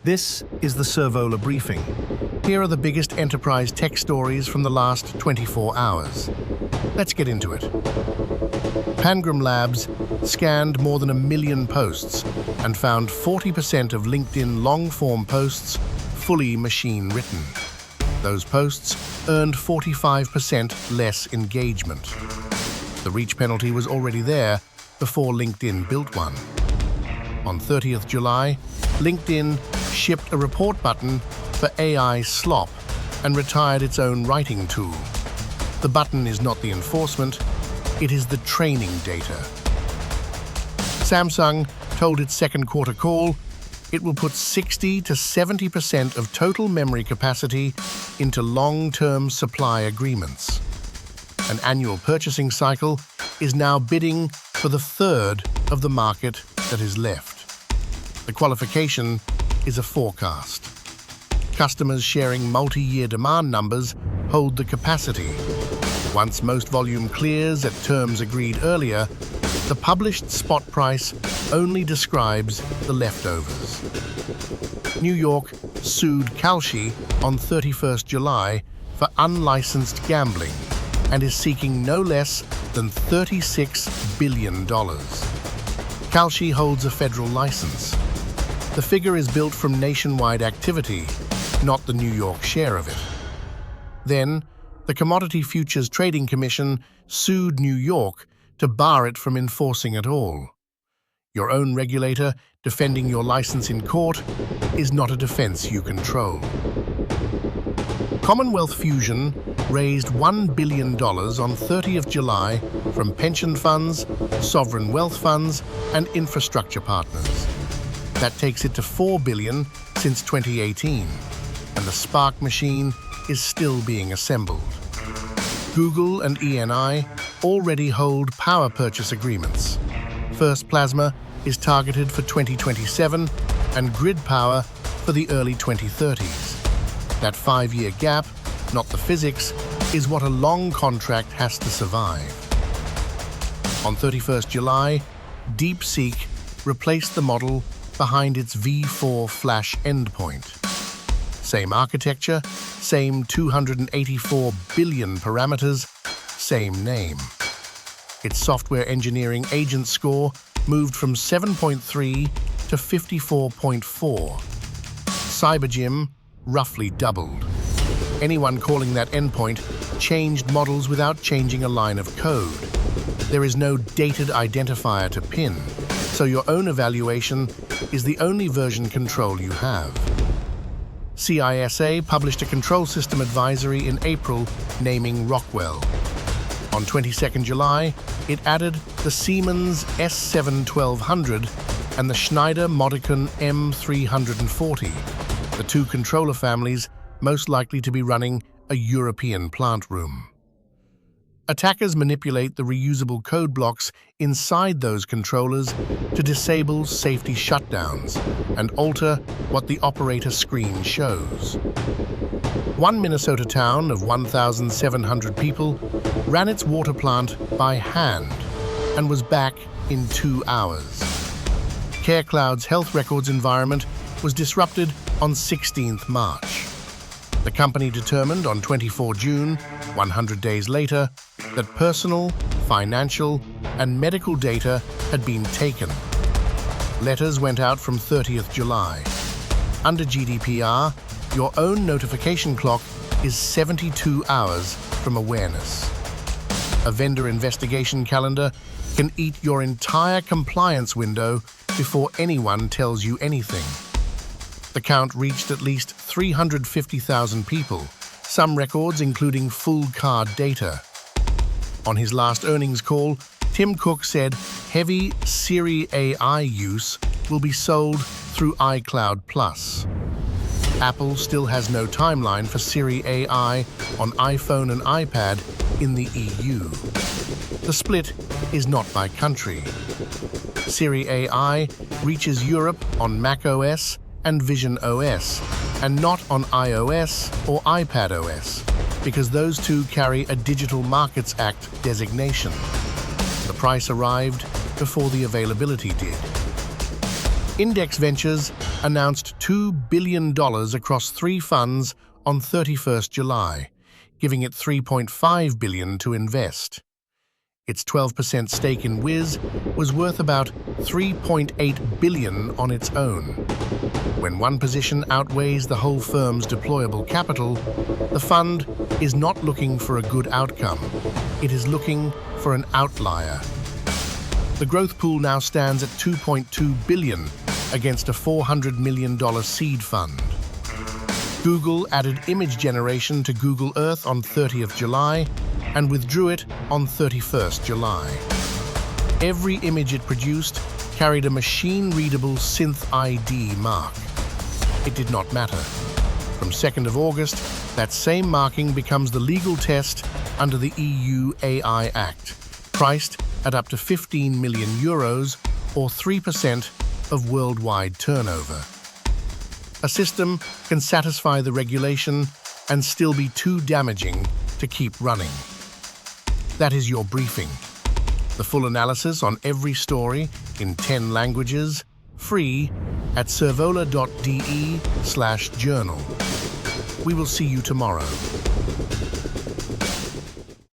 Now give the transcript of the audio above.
This is the Servola briefing. Here are the biggest enterprise tech stories from the last 24 hours. Let's get into it. Pangram Labs scanned more than 1 million posts and found 40% of LinkedIn long-form posts fully machine-written. Those posts earned 45% less engagement. The reach penalty was already there before LinkedIn built one. On 30th July, LinkedIn shipped a report button for AI slop and retired its own writing tool. The button is not the enforcement, it is the training data. Samsung told its second quarter call it will put 60 to 70% of total memory capacity into long-term supply agreements. An annual purchasing cycle is now bidding for the third of the market that is left. The qualification is a forecast. Customers sharing multi-year demand numbers hold the capacity. Once most volume clears at terms agreed earlier, the published spot price only describes the leftovers. New York sued Kalshi on 31st July for unlicensed gambling and is seeking no less than $36 billion. Kalshi holds a federal license. The figure is built from nationwide activity, not the New York share of it. Then, the Commodity Futures Trading Commission sued New York to bar it from enforcing at all. Your own regulator defending your license in court is not a defense you control. Commonwealth Fusion raised $1 billion on 30th July from pension funds, sovereign wealth funds, and infrastructure partners. That takes it to $4 billion since 2018, and the Spark machine is still being assembled. Google and ENI already hold power purchase agreements. First Plasma is targeted for 2027 and Grid Power for the early 2030s. That 5-year gap, not the physics, is what a long contract has to survive. On 31st July, DeepSeek replaced the model behind its V4 Flash endpoint. Same architecture, same 284 billion parameters, same name. Its software engineering agent score moved from 7.3 to 54.4. CyberGym roughly doubled. Anyone calling that endpoint changed models without changing a line of code. There is no dated identifier to pin, so your own evaluation is the only version control you have. CISA published a control system advisory in April naming Rockwell. On 22nd July, it added the Siemens S7-1200 and the Schneider Modicon M340, the two controller families most likely to be running a European plant room. Attackers manipulate the reusable code blocks inside those controllers to disable safety shutdowns and alter what the operator screen shows. One Minnesota town of 1,700 people ran its water plant by hand and was back in 2 hours. CareCloud's health records environment was disrupted on 16th March. The company determined on 24 June, 100 days later, that personal, financial, and medical data had been taken. Letters went out from 30th July. Under GDPR, your own notification clock is 72 hours from awareness. A vendor investigation calendar can eat your entire compliance window before anyone tells you anything. The count reached at least 350,000 people, some records including full card data. On his last earnings call, Tim Cook said heavy Siri AI use will be sold through iCloud Plus. Apple still has no timeline for Siri AI on iPhone and iPad in the EU. The split is not by country. Siri AI reaches Europe on macOS and Vision OS, and not on iOS or iPadOS, because those two carry a Digital Markets Act designation. The price arrived before the availability did. Index Ventures announced $2 billion across 3 funds on 31st July, giving it $3.5 billion to invest. Its 12% stake in Wiz was worth about $3.8 billion on its own. When one position outweighs the whole firm's deployable capital, the fund is not looking for a good outcome. It is looking for an outlier. The growth pool now stands at $2.2 billion against a $400 million seed fund. Google added image generation to Google Earth on 30th July and withdrew it on 31st July. Every image it produced carried a machine-readable Synth ID mark. It did not matter. From 2nd of August, that same marking becomes the legal test under the EU AI Act, priced at up to €15 million or 3% of worldwide turnover. A system can satisfy the regulation and still be too damaging to keep running. That is your briefing. The full analysis on every story in 10 languages, free at servola.de/journal. We will see you tomorrow.